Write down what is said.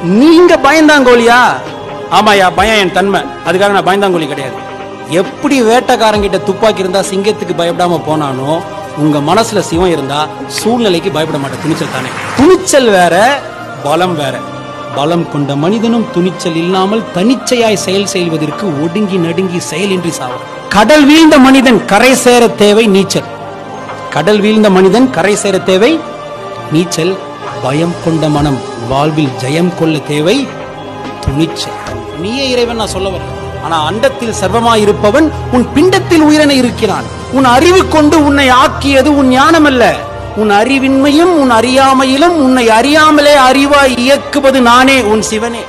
நீங்க பயந்தாங்கோலியா? ஆமாயா, பயம் என் தன்மை. அதுக்காக நான் பயந்தாங்கோலி கிடையாது. எப்படி வேட்டைக்காரங்கிட்ட துப்பாக்கி இருந்தா சிங்கத்துக்கு பயப்படாம போனானோ, உங்க மனசுல சிவம் இருந்தா சூழ்நிலைக்கு பயப்பட மாட்டேன். துணிச்சல் தானே. துணிச்சல் வேற, பலம் வேற. பலம் கொண்ட மனிதனும் துணிச்சல் இல்லாமல் தனிச்சையாய் செயல் செய்வதற்கு ஒடுங்கி நடுங்கி செயலின்றி சாவான். கடல் வீழ்ந்த மனிதன் கரை சேர தேவை நீச்சல். கடல் வீழ்ந்த மனிதன் கரை சேர தேவை நீச்சல். பயம் கொண்ட மனம் வாழ்வில் ஜெயம் கொள்ள தேவை துணிச்சல். நீயே இறைவன் நான் சொல்ல வரேன். ஆனா அண்டத்தில் சர்வமாய் இருப்பவன் உன் பிண்டத்தில் உயிரென இருக்கிறான். உன் அறிவு கொண்டு உன்னை ஆக்கியது உன் ஞானம் அல்ல. உன் அறிவின்மையும் உன் அறியாமையிலும் உன்னை அறியாமலே அறிவாய் இயக்குவது நானே, உன் சிவனே.